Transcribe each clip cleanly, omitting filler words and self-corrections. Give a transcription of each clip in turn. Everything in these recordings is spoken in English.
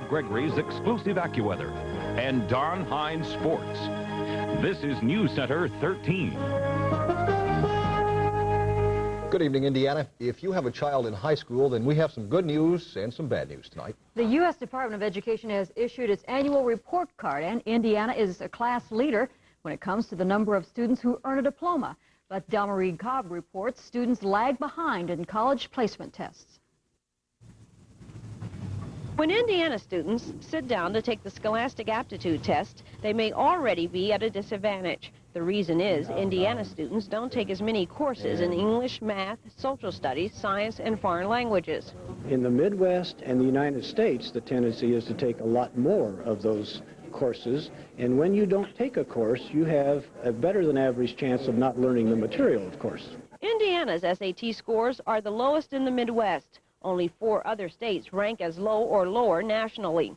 Gregory's exclusive AccuWeather and Don Heins Sports. This is Newscenter 13. Good evening, Indiana. If you have a child in high school, then we have some good news and some bad news tonight. The U.S. Department of Education has issued its annual report card, and Indiana is a class leader when it comes to the number of students who earn a diploma. But Delmarie Cobb reports students lag behind in college placement tests. When Indiana students sit down to take the Scholastic Aptitude Test, they may already be at a disadvantage. The reason is Indiana students don't take as many courses in English, math, social studies, science, and foreign languages. In the Midwest and the United States, the tendency is to take a lot more of those courses, and when you don't take a course, you have a better than average chance of not learning the material, of course. Indiana's SAT scores are the lowest in the Midwest. Only 4 other states rank as low or lower nationally.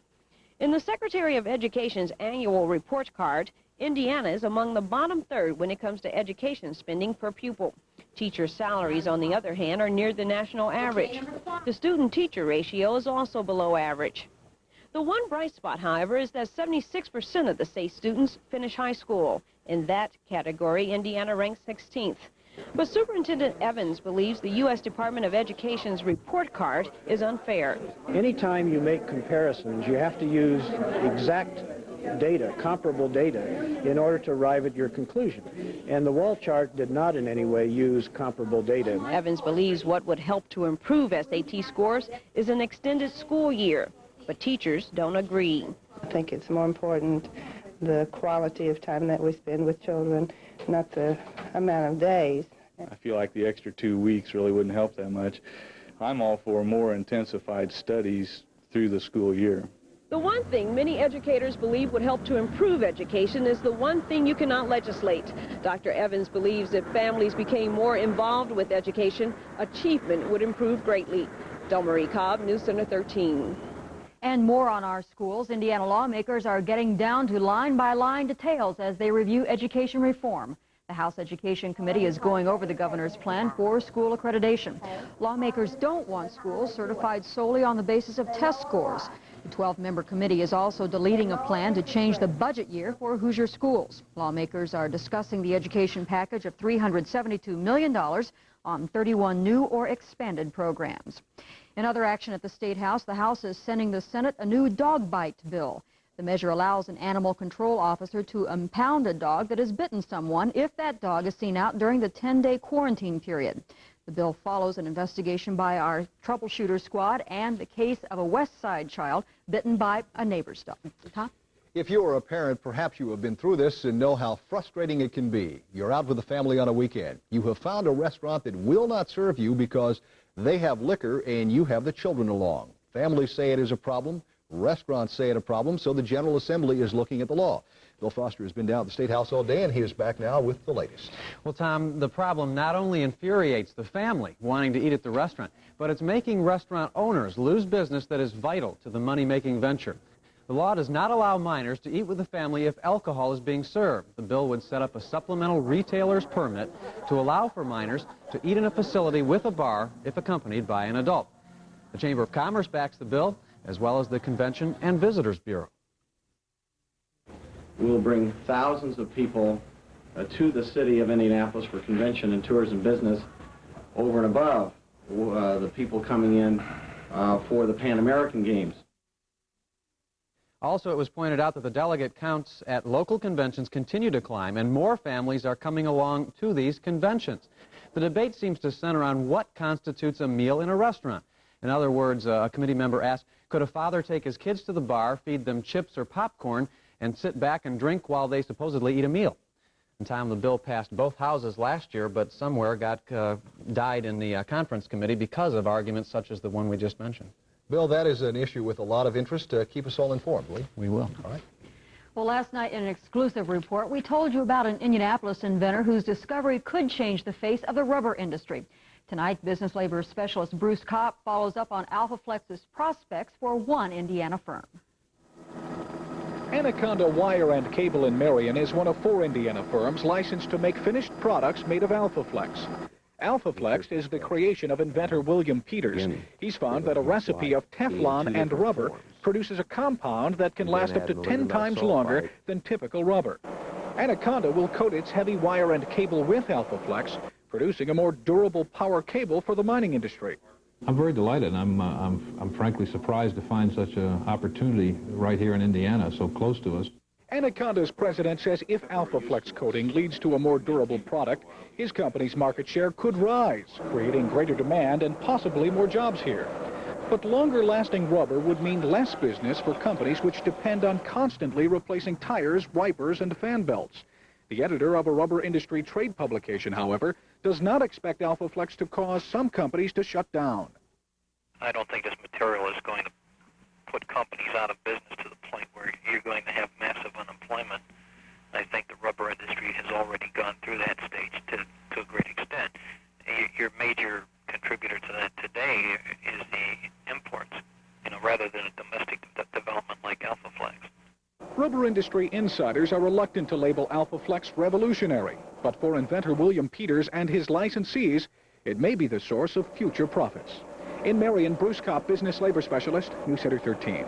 In the Secretary of Education's annual report card, Indiana is among the bottom third when it comes to education spending per pupil. Teacher salaries, on the other hand, are near the national average. The student-teacher ratio is also below average. The one bright spot, however, is that 76% of the state students finish high school. In that category, Indiana ranks 16th. But Superintendent Evans believes the U.S. Department of Education's report card is unfair. Anytime you make comparisons, you have to use exact data, comparable data, in order to arrive at your conclusion. And the wall chart did not in any way use comparable data. Evans believes what would help to improve SAT scores is an extended school year, but teachers don't agree. I think it's more important the quality of time that we spend with children, not the amount of days. I feel like the extra 2 weeks really wouldn't help that much. I'm all for more intensified studies through the school year. The one thing many educators believe would help to improve education is the one thing you cannot legislate. Dr. Evans believes if families became more involved with education, achievement would improve greatly. Delmarie Cobb, Newscenter 13. And more on our schools. Indiana lawmakers are getting down to line-by-line details as they review education reform. The House Education Committee is going over the governor's plan for school accreditation. Lawmakers don't want schools certified solely on the basis of test scores. The 12-member committee is also deleting a plan to change the budget year for Hoosier schools. Lawmakers are discussing the education package of $372 million on 31 new or expanded programs. In other action at the State House, the House is sending the Senate a new dog bite bill. The measure allows an animal control officer to impound a dog that has bitten someone if that dog is seen out during the 10-day quarantine period. The bill follows an investigation by our troubleshooter squad and the case of a West Side child bitten by a neighbor's dog. Tom? If you are a parent, perhaps you have been through this and know how frustrating it can be. You're out with the family on a weekend. You have found a restaurant that will not serve you because they have liquor and you have the children along. Families say it is a problem. Restaurants say it a problem, so the General Assembly is looking at the law. Bill Foster has been down at the State House all day, and he is back now with the latest. Well, Tom, the problem not only infuriates the family wanting to eat at the restaurant, but it's making restaurant owners lose business that is vital to the money-making venture. The law does not allow minors to eat with the family if alcohol is being served. The bill would set up a supplemental retailer's permit to allow for minors to eat in a facility with a bar if accompanied by an adult. The Chamber of Commerce backs the bill, as well as the Convention and Visitors Bureau. We'll bring thousands of people to the city of Indianapolis for convention and tourism business over and above the people coming in for the Pan American Games. Also, it was pointed out that the delegate counts at local conventions continue to climb, and more families are coming along to these conventions. The debate seems to center on what constitutes a meal in a restaurant. In other words, a committee member asked, could a father take his kids to the bar, feed them chips or popcorn, and sit back and drink while they supposedly eat a meal? In time, the bill passed both houses last year, but somewhere died in the conference committee because of arguments such as the one we just mentioned. Bill, that is an issue with a lot of interest. Keep us all informed, will you? We will. All right. Well, last night in an exclusive report, we told you about an Indianapolis inventor whose discovery could change the face of the rubber industry. Tonight, business labor specialist Bruce Kopp follows up on Alphaflex's prospects for one Indiana firm. Anaconda Wire and Cable in Marion is one of 4 Indiana firms licensed to make finished products made of Alphaflex. Alphaflex is the creation of inventor William Peters. He's found that a recipe of Teflon and rubber produces a compound that can last up to 10 times longer than typical rubber. Anaconda will coat its heavy wire and cable with Alphaflex, producing a more durable power cable for the mining industry. I'm very delighted. I'm frankly surprised to find such an opportunity right here in Indiana, so close to us. Anaconda's president says if Alphaflex coating leads to a more durable product, his company's market share could rise, creating greater demand and possibly more jobs here. But longer-lasting rubber would mean less business for companies which depend on constantly replacing tires, wipers, and fan belts. The editor of a rubber industry trade publication, however, does not expect Alphaflex to cause some companies to shut down. I don't think this material is going to put companies out of business to the point where you're going to have massive unemployment. I think the rubber industry has already gone through that stage to a great extent. Your major contributor to that today is the imports, rather than a domestic development like Alphaflex. Rubber industry insiders are reluctant to label Alphaflex revolutionary, but for inventor William Peters and his licensees, it may be the source of future profits. In Marion, Bruce Kopp, business labor specialist, Newscenter 13.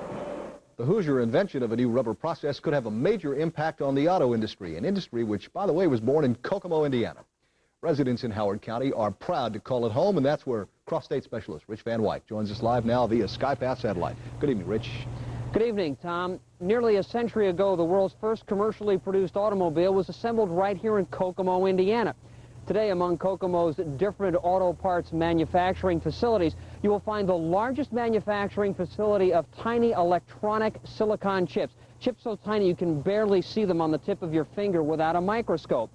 The Hoosier invention of a new rubber process could have a major impact on the auto industry, an industry which, by the way, was born in Kokomo, Indiana. Residents in Howard County are proud to call it home, and that's where cross-state specialist Rich Van Wyck joins us live now via SkyPath satellite. Good evening, Rich. Good evening, Tom. Nearly a century ago, the world's first commercially produced automobile was assembled right here in Kokomo, Indiana. Today, among Kokomo's different auto parts manufacturing facilities, you will find the largest manufacturing facility of tiny electronic silicon chips. Chips so tiny you can barely see them on the tip of your finger without a microscope.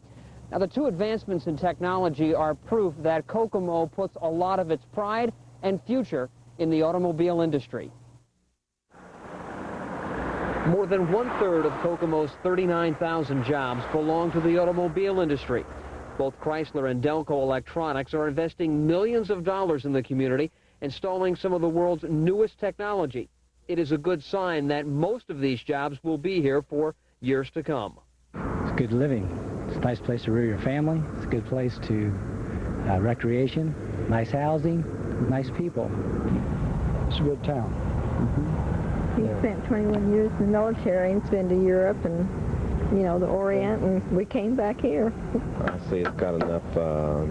Now, the two advancements in technology are proof that Kokomo puts a lot of its pride and future in the automobile industry. More than one-third of Kokomo's 39,000 jobs belong to the automobile industry. Both Chrysler and Delco Electronics are investing millions of dollars in the community, installing some of the world's newest technology. It is a good sign that most of these jobs will be here for years to come. It's good living. It's a nice place to rear your family. It's a good place to recreation, nice housing, nice people. It's a good town. He spent 21 years in the military and been to Europe and, the Orient, and we came back here. I say it's got enough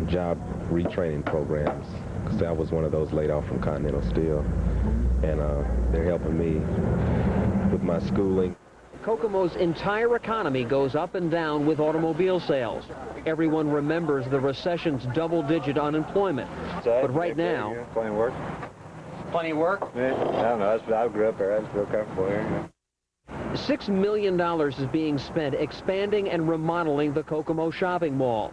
job retraining programs, because I was one of those laid off from Continental Steel, and they're helping me with my schooling. Kokomo's entire economy goes up and down with automobile sales. Everyone remembers the recession's double-digit unemployment. But right now... Plenty of work. Plenty of work? Yeah, I don't know. I grew up here. I just feel comfortable here. $6 million is being spent expanding and remodeling the Kokomo shopping mall.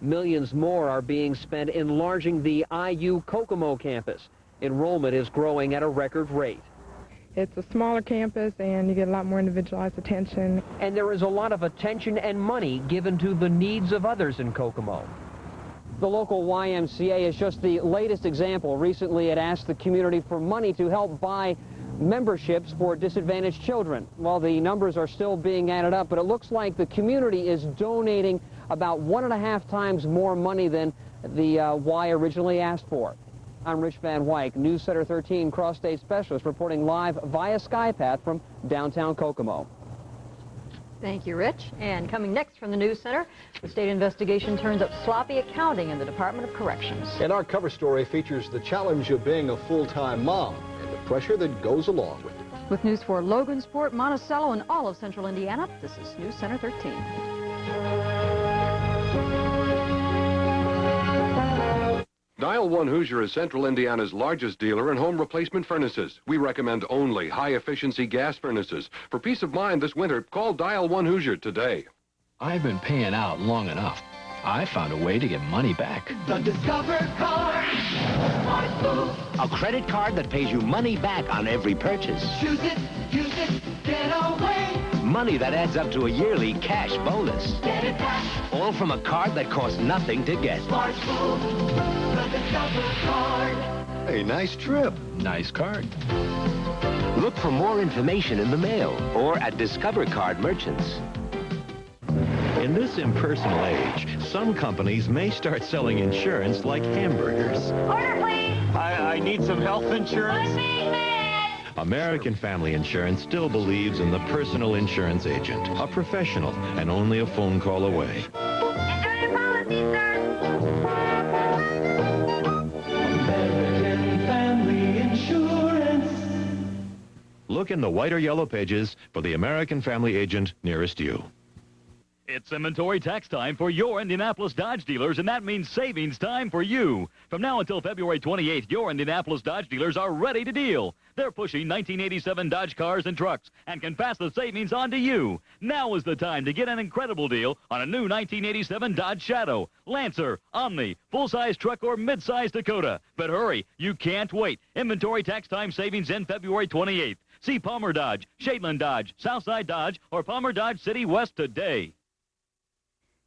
Millions more are being spent enlarging the IU Kokomo campus. Enrollment is growing at a record rate. It's a smaller campus, and you get a lot more individualized attention. And there is a lot of attention and money given to the needs of others in Kokomo. The local YMCA is just the latest example. Recently, it asked the community for money to help buy memberships for disadvantaged children. Well, the numbers are still being added up, but it looks like the community is donating about 1.5 times more money than the Y originally asked for. I'm Rich Van Wyck, Newscenter 13 cross-state specialist, reporting live via SkyPath from downtown Kokomo. Thank you, Rich. And coming next from the News Center, the state investigation turns up sloppy accounting in the Department of Corrections. And our cover story features the challenge of being a full-time mom and the pressure that goes along with it. With news for Logansport, Monticello, and all of central Indiana, this is News Center 13. Dial 1 Hoosier is Central Indiana's largest dealer in home replacement furnaces. We recommend only high-efficiency gas furnaces. For peace of mind this winter, call Dial 1 Hoosier today. I've been paying out long enough. I found a way to get money back. The Discover Card. A credit card that pays you money back on every purchase. Choose it, use it, get away. Money that adds up to a yearly cash bonus. Get it back. All from a card that costs nothing to get. Smart move. The Discover Card. Hey, nice trip. Nice card. Look for more information in the mail or at Discover Card merchants. In In this impersonal age, some companies may start selling insurance like hamburgers. Order, please. I need some health insurance. American Family Insurance still believes in the personal insurance agent, a professional, and only a phone call away. Enjoy your policy, sir. American Family Insurance. Look in the white or yellow pages for the American Family agent nearest you. It's inventory tax time for your Indianapolis Dodge dealers, and that means savings time for you. From now until February 28th, your Indianapolis Dodge dealers are ready to deal. They're pushing 1987 Dodge cars and trucks and can pass the savings on to you. Now is the time to get an incredible deal on a new 1987 Dodge Shadow, Lancer, Omni, full-size truck, or mid-size Dakota. But hurry, you can't wait. Inventory tax time savings end February 28th. See Palmer Dodge, Shadeland Dodge, Southside Dodge, or Palmer Dodge City West today.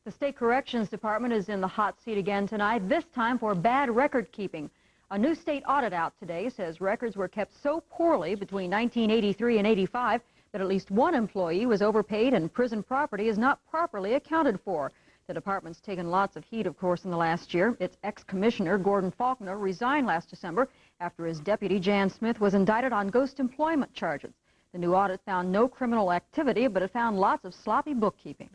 The State Corrections Department is in the hot seat again tonight, this time for bad record keeping. A new state audit out today says records were kept so poorly between 1983 and 85 that at least one employee was overpaid and prison property is not properly accounted for. The department's taken lots of heat, of course, in the last year. Its ex-commissioner, Gordon Faulkner, resigned last December after his deputy, Jan Smith, was indicted on ghost employment charges. The new audit found no criminal activity, but it found lots of sloppy bookkeeping.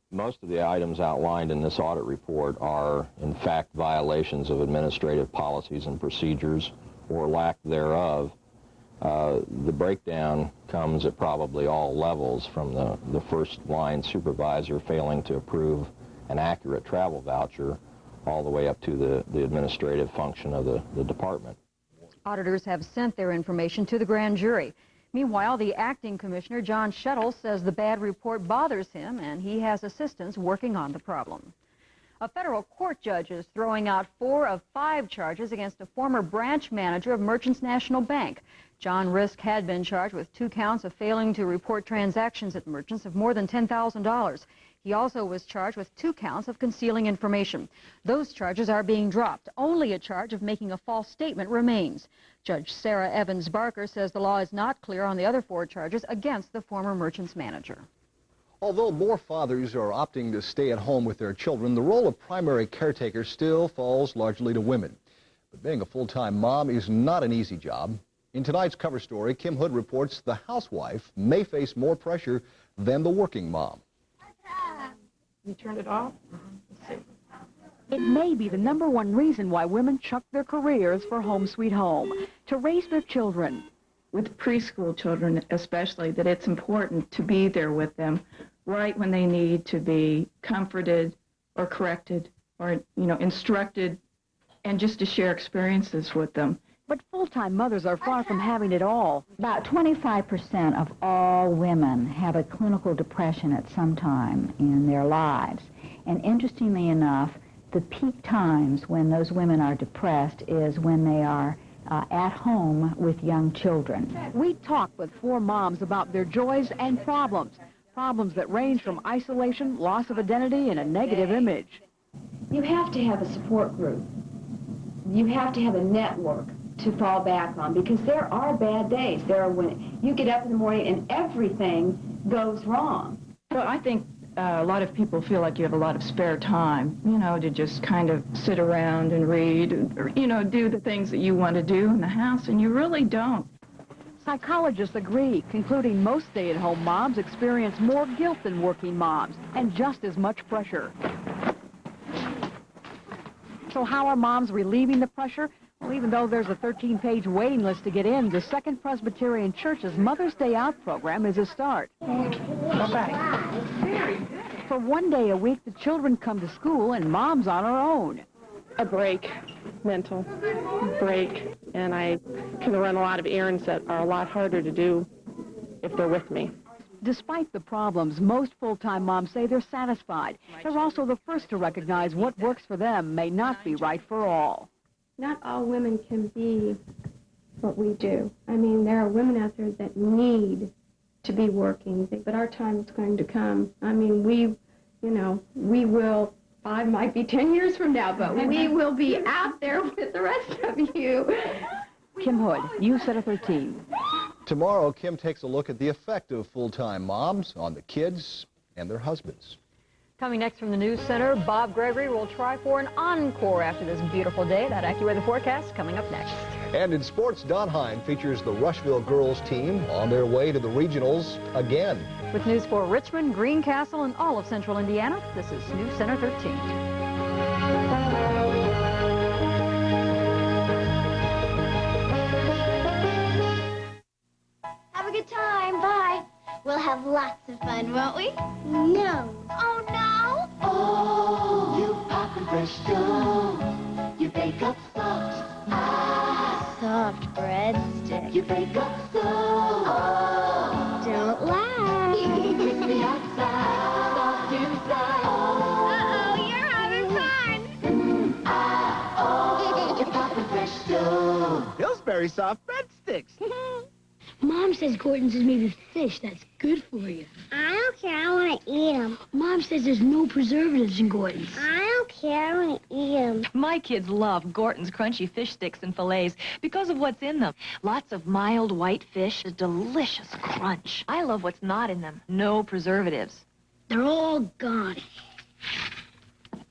Most of the items outlined in this audit report are, in fact, violations of administrative policies and procedures or lack thereof. The breakdown comes at probably all levels, from the first-line supervisor failing to approve an accurate travel voucher all the way up to the administrative function of the department. Auditors have sent their information to the grand jury. Meanwhile, the acting commissioner, John Shettle, says the bad report bothers him and he has assistants working on the problem. A federal court judge is throwing out 4 of 5 charges against a former branch manager of Merchants National Bank. John Risk had been charged with 2 counts of failing to report transactions at Merchants of more than $10,000. He also was charged with 2 counts of concealing information. Those charges are being dropped. Only a charge of making a false statement remains. Judge Sarah Evans Barker says the law is not clear on the other 4 charges against the former Merchants manager. Although more fathers are opting to stay at home with their children, the role of primary caretaker still falls largely to women. But being a full-time mom is not an easy job. In tonight's cover story, Kim Hood reports the housewife may face more pressure than the working mom. You turned it off? Let's see. It may be the #1 reason why women chuck their careers for Home Sweet Home, to raise their children. With preschool children especially, that it's important to be there with them right when they need to be comforted or corrected or, instructed, and just to share experiences with them. But full-time mothers are far from having it all. About 25% of all women have a clinical depression at some time in their lives. And interestingly enough, the peak times when those women are depressed is when they are at home with young children. We talked with 4 moms about their joys and problems. Problems that range from isolation, loss of identity, and a negative image. You have to have a support group. You have to have a network to fall back on, because there are bad days. There are when you get up in the morning and everything goes wrong. Well, I think a lot of people feel like you have a lot of spare time, to just kind of sit around and read, or, do the things that you want to do in the house, and you really don't. Psychologists agree, concluding most stay-at-home moms experience more guilt than working moms, and just as much pressure. So how are moms relieving the pressure? Well, even though there's a 13-page waiting list to get in, the Second Presbyterian Church's Mother's Day Out program is a start. For 1 day a week, the children come to school and mom's on her own. A break, mental break, and I can run a lot of errands that are a lot harder to do if they're with me. Despite the problems, most full-time moms say they're satisfied. They're also the first to recognize what works for them may not be right for all. Not all women can be what we do. I mean, there are women out there that need to be working, but our time is going to come. I mean, we will, 5 might be 10 years from now, but we will be out there with the rest of you. Kim Hood, Newscenter 13. Tomorrow, Kim takes a look at the effect of full-time moms on the kids and their husbands. Coming next from the News Center, Bob Gregory will try for an encore after this beautiful day. That AccuWeather forecast coming up next. And in sports, Don Heins features the Rushville girls team on their way to the regionals again. With news for Richmond, Greencastle, and all of central Indiana, this is News Center 13. Have a good time. Bye. We'll have lots of fun, won't we? No. Oh, no? Oh, you pop and fresh dough. You bake up soft. Soft breadstick. You bake up so. Oh. Don't laugh. Crispy outside, soft inside. Uh-oh, you're having fun. Oh, you pop and fresh dough. Pillsbury soft breadsticks. Mom says Gorton's is made with fish. That's good for you. I don't care. I want to eat them. Mom says there's no preservatives in Gorton's. I don't care. I want to eat them. My kids love Gorton's crunchy fish sticks and fillets because of what's in them. Lots of mild white fish, a delicious crunch. I love what's not in them. No preservatives. They're all gone.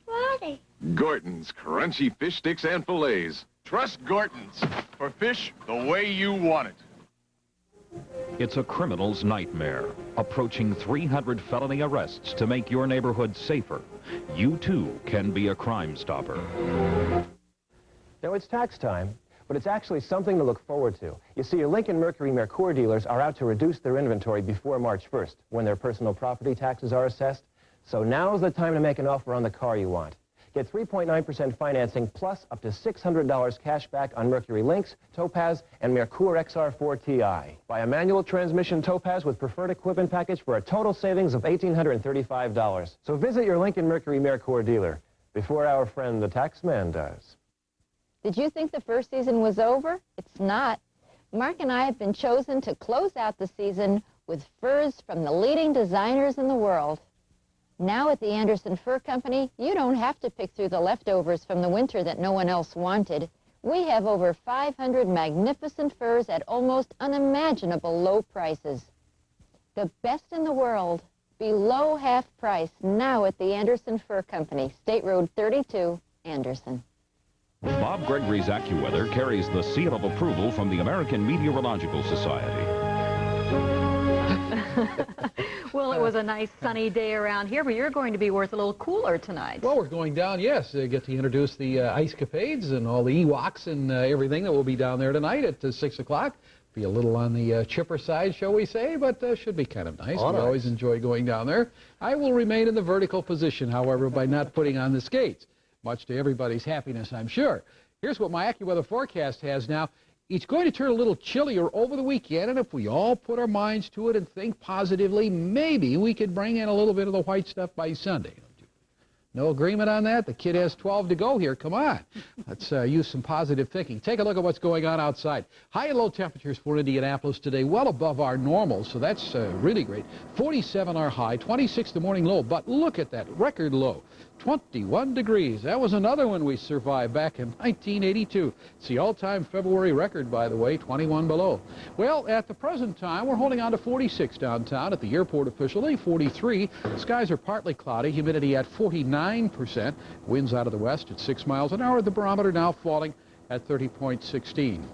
What are they? Gorton's crunchy fish sticks and fillets. Trust Gorton's for fish the way you want it. It's a criminal's nightmare, approaching 300 felony arrests to make your neighborhood safer. You, too, can be a crime stopper. Now, it's tax time, but it's actually something to look forward to. You see, your Lincoln Mercury Mercure dealers are out to reduce their inventory before March 1st, when their personal property taxes are assessed. So now's the time to make an offer on the car you want. Get 3.9% financing plus up to $600 cash back on Mercury Lynx, Topaz, and Mercure XR4 Ti. Buy a manual transmission Topaz with preferred equipment package for a total savings of $1,835. So visit your Lincoln Mercury Mercure dealer before our friend the tax man does. Did you think the first season was over? It's not. Mark and I have been chosen to close out the season with furs from the leading designers in the world. Now at the Anderson Fur Company, you don't have to pick through the leftovers from the winter that no one else wanted. We have over 500 magnificent furs at almost unimaginable low prices. The best in the world, below half price, now at the Anderson Fur Company, State Road 32, Anderson. Bob Gregory's AccuWeather carries the seal of approval from the American Meteorological Society. Well, it was a nice sunny day around here, but you're going to be worth a little cooler tonight. Well, we're going down, yes. Get to introduce the Ice Capades and all the Ewoks and everything that will be down there tonight at 6 o'clock. Be a little on the chipper side, shall we say, but should be kind of nice. We always enjoy going down there. I will remain in the vertical position, however, by not putting on the skates, much to everybody's happiness, I'm sure. Here's what my AccuWeather forecast has now. It's going to turn a little chillier over the weekend, and if we all put our minds to it and think positively, maybe we could bring in a little bit of the white stuff by Sunday. No agreement on that? The kid has 12 to go here. Come on. Let's use some positive thinking. Take a look at what's going on outside. High and low temperatures for Indianapolis today, well above our normal, so that's really great. 47 our high, 26 the morning low, but look at that record low. 21 degrees. That was another one we survived back in 1982. It's the all-time February record, by the way, 21 below. Well, at the present time, we're holding on to 46 downtown. At the airport officially, 43. Skies are partly cloudy, humidity at 49%. Winds out of the west at 6 miles an hour. The barometer now falling at 30.16.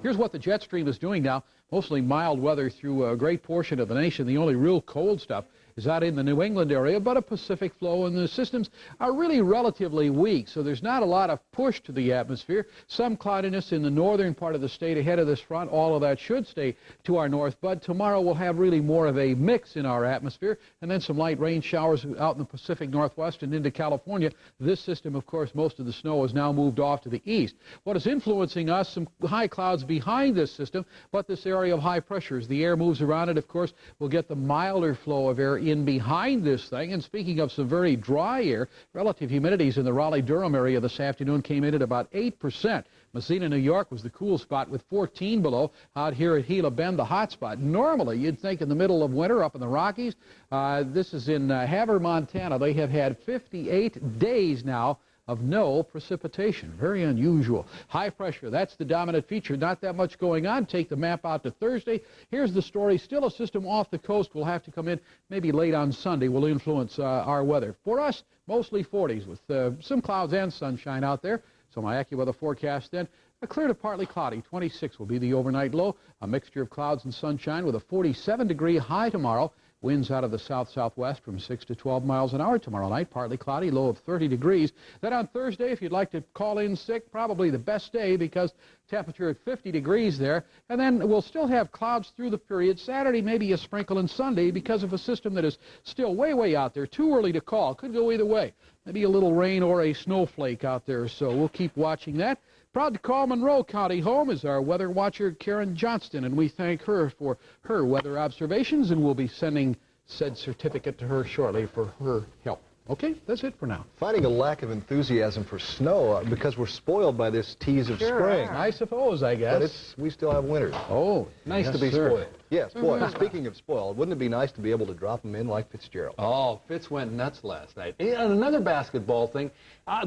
Here's what the jet stream is doing now. Mostly mild weather through a great portion of the nation. The only real cold stuff is out in the New England area, but a Pacific flow, and the systems are really relatively weak, so there's not a lot of push to the atmosphere. Some cloudiness in the northern part of the state ahead of this front. All of that should stay to our north, but tomorrow we'll have really more of a mix in our atmosphere, and then some light rain showers out in the Pacific Northwest and into California. This system, of course, most of the snow has now moved off to the east. What is influencing us, some high clouds behind this system, but this area of high pressure, as the air moves around it, of course, we'll get the milder flow of air in behind this thing. And speaking of some very dry air, relative humidities in the Raleigh-Durham area this afternoon came in at about 8%. Messina, New York was the cool spot with 14 below. Out here at Gila Bend, the hot spot. Normally, you'd think in the middle of winter up in the Rockies. This is in Havre, Montana. They have had 58 days now of no precipitation. Very unusual. High pressure, that's the dominant feature. Not that much going on. Take the map out to Thursday. Here's the story. Still a system off the coast will have to come in maybe late on Sunday, will influence our weather. For us, mostly 40s with some clouds and sunshine out there. So my AccuWeather forecast then, a clear to partly cloudy. 26 will be the overnight low. A mixture of clouds and sunshine with a 47-degree high tomorrow. Winds out of the south-southwest from 6 to 12 miles an hour tomorrow night. Partly cloudy, low of 30 degrees. Then on Thursday, if you'd like to call in sick, probably the best day because temperature at 50 degrees there. And then we'll still have clouds through the period. Saturday, maybe a sprinkle, and Sunday because of a system that is still way, way out there. Too early to call. Could go either way. Maybe a little rain or a snowflake out there. So we'll keep watching that. Proud to call Monroe County home is our weather watcher, Karen Johnston, and we thank her for her weather observations, and we'll be sending said certificate to her shortly for her help. Okay, that's it for now. Finding a lack of enthusiasm for snow because we're spoiled by this tease of spring. I suppose, I guess. But we still have winters. Oh, nice yes, to be sir. spoiled. Yes, boy, speaking of spoiled, wouldn't it be nice to be able to drop them in like Fitzgerald? Oh, Fitz went nuts last night. And another basketball thing,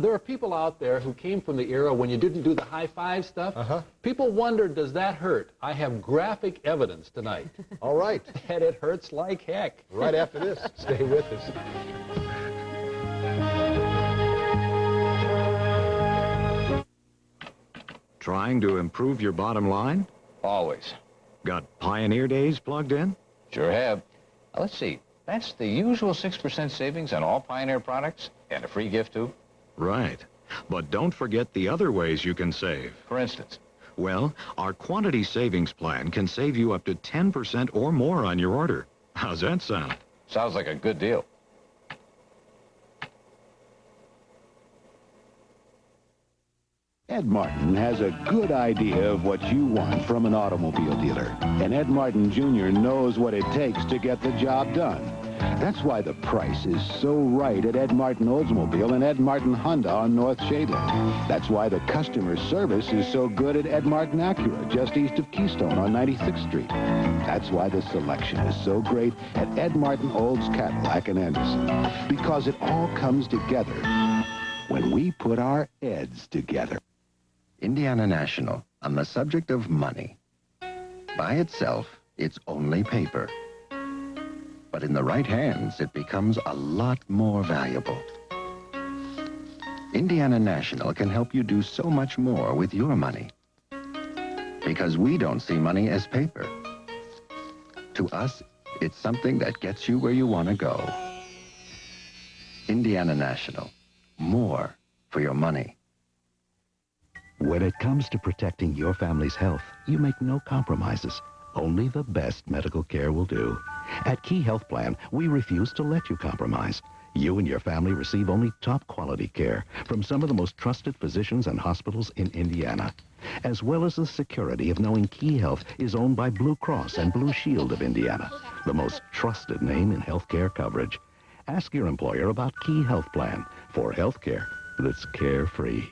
there are people out there who came from the era when you didn't do the high-five stuff. People wonder, does that hurt? I have graphic evidence tonight. All right. And it hurts like heck. Right after this. Stay with us. Trying to improve your bottom line? Always. Got Pioneer Days plugged in? Sure have. Now, let's see. That's the usual 6% savings on all Pioneer products and a free gift, too? Right. But don't forget the other ways you can save. For instance? Well, our quantity savings plan can save you up to 10% or more on your order. How's that sound? Sounds like a good deal. Ed Martin has a good idea of what you want from an automobile dealer. And Ed Martin Jr. knows what it takes to get the job done. That's why the price is so right at Ed Martin Oldsmobile and Ed Martin Honda on North Shadeland. That's why the customer service is so good at Ed Martin Acura, just east of Keystone on 96th Street. That's why the selection is so great at Ed Martin Olds Cadillac and Anderson. Because it all comes together when we put our Eds together. Indiana National, on the subject of money. By itself, it's only paper. But in the right hands, it becomes a lot more valuable. Indiana National can help you do so much more with your money. Because we don't see money as paper. To us, it's something that gets you where you want to go. Indiana National, more for your money. When it comes to protecting your family's health, you make no compromises. Only the best medical care will do. At Key Health Plan, we refuse to let you compromise. You and your family receive only top quality care from some of the most trusted physicians and hospitals in Indiana, as well as the security of knowing Key Health is owned by Blue Cross and Blue Shield of Indiana, the most trusted name in healthcare coverage. Ask your employer about Key Health Plan for healthcare that's carefree.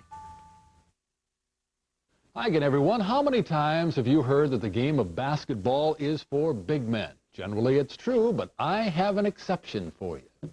Hi again, everyone. How many times have you heard that the game of basketball is for big men? Generally, it's true, but I have an exception for you.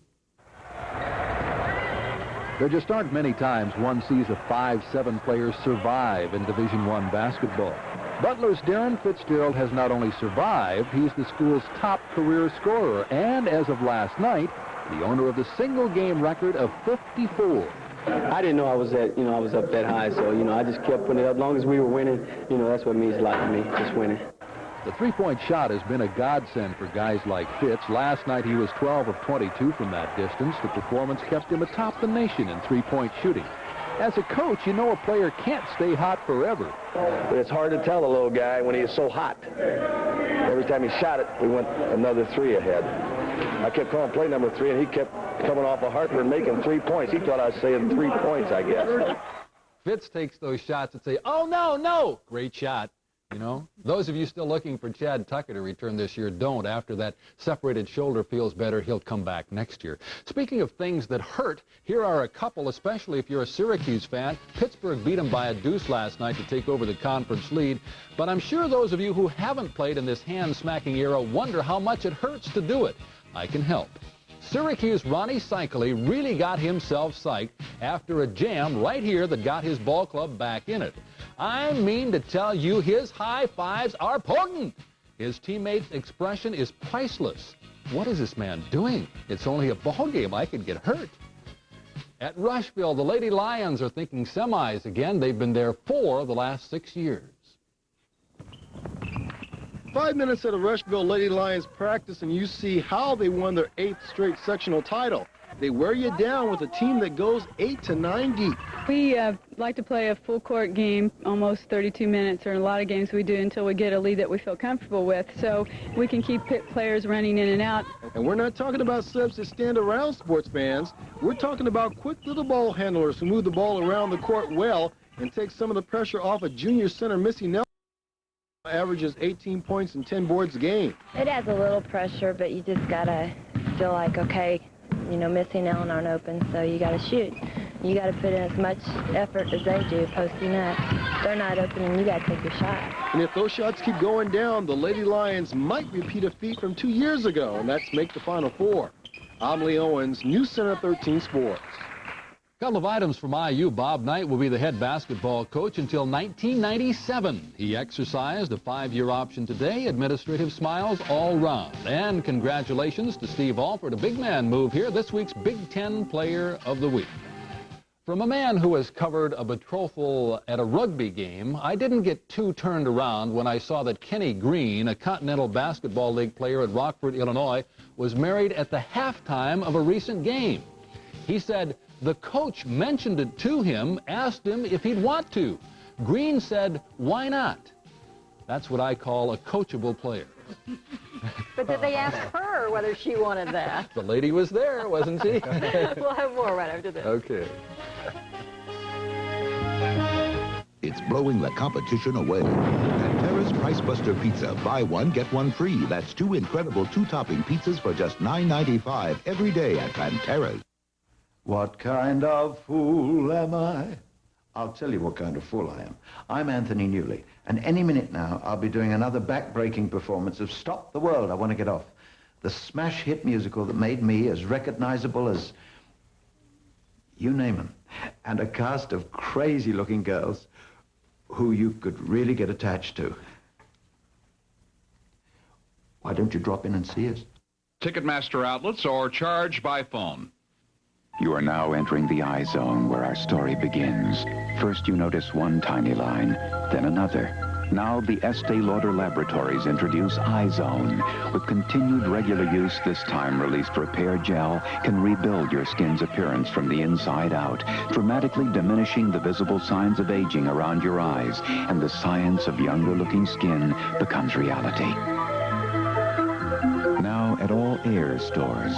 There just aren't many times one sees a 5'7" player survive in Division I basketball. Butler's Darren Fitzgerald has not only survived, he's the school's top career scorer, and as of last night, the owner of the single-game record of 54. I didn't know I was up that high, so, I just kept putting it up. As long as we were winning, that's what means a lot to me, just winning. The three-point shot has been a godsend for guys like Fitz. Last night he was 12 of 22 from that distance. The performance kept him atop the nation in three-point shooting. As a coach, you know a player can't stay hot forever. But it's hard to tell a little guy when he is so hot. Every time he shot it, we went another three ahead. I kept calling play number 3, and he kept coming off of Harper and making 3 points. He thought I was saying 3 points, I guess. Fitz takes those shots and say, oh, no. Great shot. Those of you still looking for Chad Tucker to return this year, don't. After that separated shoulder feels better, he'll come back next year. Speaking of things that hurt, here are a couple, especially if you're a Syracuse fan. Pittsburgh beat them by a deuce last night to take over the conference lead. But I'm sure those of you who haven't played in this hand-smacking era wonder how much it hurts to do it. I can help. Syracuse Ronnie Cycli really got himself psyched after a jam right here that got his ball club back in it. I mean to tell you, his high fives are potent. His teammates' expression is priceless. What is this man doing? It's only a ball game. I could get hurt. At Rushville, the Lady Lions are thinking semis again. They've been there 4 of the last 6 years. 5 minutes at a Rushville Lady Lions practice, and you see how they won their 8th straight sectional title. They wear you down with a team that goes 8 to 9 deep. We like to play a full court game, almost 32 minutes, or a lot of games we do until we get a lead that we feel comfortable with, so we can keep players running in and out. And we're not talking about subs that stand around sports fans. We're talking about quick little ball handlers who move the ball around the court well and take some of the pressure off of junior center Missy Nelson. Averages 18 points and 10 boards a game. It adds a little pressure, but you just gotta feel like, okay, you know, Missy and Ellen aren't open, so you gotta shoot. You gotta put in as much effort as they do posting up. They're not open, and you gotta take your shot. And if those shots keep going down, the Lady Lions might repeat a feat from 2 years ago, and that's make the Final Four. I'm Lee Owens, Newscenter 13 Sports. Couple of items from IU. Bob Knight will be the head basketball coach until 1997. He exercised a 5-year option today. Administrative smiles all round. And congratulations to Steve Alford, a big man move here, this week's Big Ten Player of the Week. From a man who has covered a betrothal at a rugby game, I didn't get too turned around when I saw that Kenny Green, a Continental Basketball League player at Rockford, Illinois, was married at the halftime of a recent game. He said the coach mentioned it to him, asked him if he'd want to. Green said, why not? That's what I call a coachable player. But did they ask her whether she wanted that? The lady was there, wasn't she? We'll have more right after this. Okay. It's blowing the competition away. Pantera's Price Buster Pizza. Buy one, get one free. That's 2 incredible 2-topping pizzas for just $9.95 every day at Pantera's. What kind of fool am I? I'll tell you what kind of fool I am. I'm Anthony Newley, and any minute now I'll be doing another back-breaking performance of Stop the World, I Want to Get Off, the smash hit musical that made me as recognizable as you name them, and a cast of crazy-looking girls who you could really get attached to. Why don't you drop in and see us? Ticketmaster outlets or charge by phone. You are now entering the eye zone where our story begins. First you notice one tiny line, then another. Now the Estee Lauder Laboratories introduce Eye Zone. With continued regular use, this time released repair gel can rebuild your skin's appearance from the inside out, dramatically diminishing the visible signs of aging around your eyes, and the science of younger-looking skin becomes reality. Now at all Ayers stores.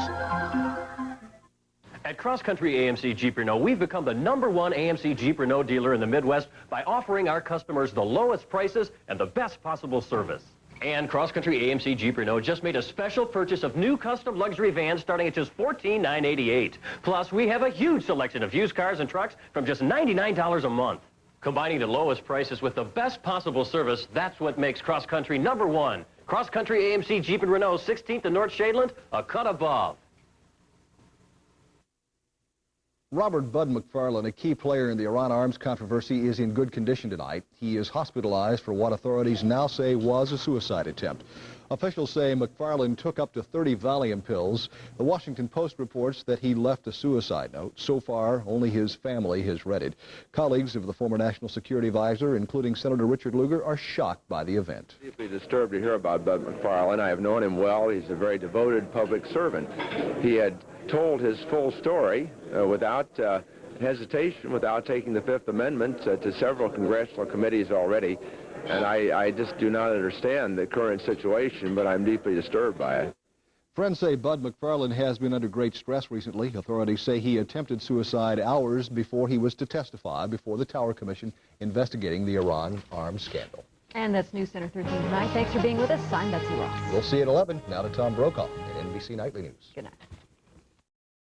At Cross Country AMC Jeep Renault, we've become the #1 AMC Jeep Renault dealer in the Midwest by offering our customers the lowest prices and the best possible service. And Cross Country AMC Jeep Renault just made a special purchase of new custom luxury vans starting at just $14,988. Plus, we have a huge selection of used cars and trucks from just $99 a month. Combining the lowest prices with the best possible service, that's what makes Cross Country #1. Cross Country AMC Jeep and Renault, 16th and North Shadeland, a cut above. Robert Bud McFarland, a key player in the Iran arms controversy, is in good condition tonight. He is hospitalized for what authorities now say was a suicide attempt. Officials say McFarland took up to 30 Valium pills. The Washington Post reports that he left a suicide note. So far, only his family has read it. Colleagues of the former National Security Advisor, including Senator Richard Lugar, are shocked by the event. Deeply disturbed to hear about Bud McFarland. I have known him well. He's a very devoted public servant. He had told his full story without hesitation, without taking the Fifth Amendment to several congressional committees already. And I just do not understand the current situation, but I'm deeply disturbed by it. Friends say Bud McFarland has been under great stress recently. Authorities say he attempted suicide hours before he was to testify before the Tower Commission investigating the Iran arms scandal. And that's News Center 13 tonight. Thanks for being with us. I'm Betsy Ross. We'll see you at 11. Now to Tom Brokaw at NBC Nightly News. Good night.